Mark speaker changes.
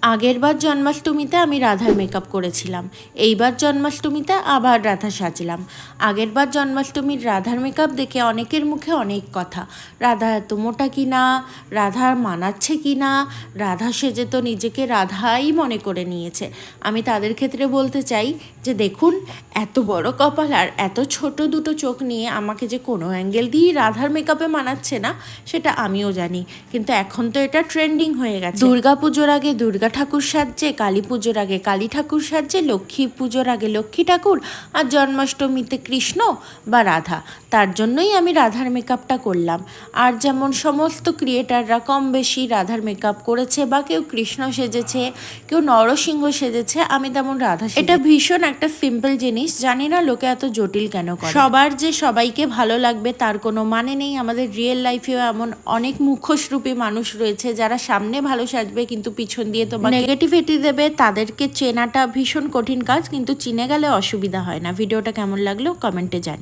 Speaker 1: আগেরবার জন্মাষ্টমীতে আমি রাধার মেকআপ করেছিলাম, এইবার জন্মাষ্টমীতে আবার রাধা সাজলাম। আগেরবার জন্মাষ্টমীর রাধার মেকআপ দেখে অনেকের মুখে অনেক কথা, রাধা এত মোটা কিনা, রাধার মানাচ্ছে কিনা, রাধা সেজে তো নিজেকে রাধাই মনে করে নিয়েছে। আমি তাদের ক্ষেত্রে বলতে চাই যে দেখুন, এত বড় কপাল আর এত ছোট দুটো চোখ নিয়ে আমাকে যে কোনো অ্যাঙ্গেল দিয়েই রাধার মেকআপে মানাচ্ছে না সেটা আমিও জানি, কিন্তু এখন তো এটা ট্রেন্ডিং হয়ে গেছে। দুর্গা পুজোর আগে দুর্গা ঠাকুর সাজছে, কালী পুজোর আগে কালী ঠাকুর সাজছে, লক্ষ্মী পুজোর আগে লক্ষ্মী ঠাকুর, আর জন্মাষ্টমীতে কৃষ্ণ বা রাধা। তার জন্যই আমি রাধার মেকআপটা করলাম। আর যেমন সমস্ত ক্রিয়েটাররা কম বেশি রাধার মেকআপ করেছে, বা কেউ কৃষ্ণ সেজেছে, কেউ নরসিংহ সেজেছে, আমি তেমন রাধা। এটা ভীষণ একটা সিম্পল জিনিস, জানি না লোকে এত জটিল কেন করে। সবার যে সবাইকে ভালো লাগবে তার কোনো মানে নেই। আমাদের রিয়েল লাইফেও এমন অনেক মুখোশরূপী মানুষ রয়েছে যারা সামনে ভালো সাজবে কিন্তু পিছন দিয়ে তো নেগেটিভিটি দেবে। তাদেরকে চেনাটা ভীষণ কঠিন কাজ, কিন্তু চিনে গেলে অসুবিধা হয় না। ভিডিওটা কেমন লাগলো কমেন্টে জানি।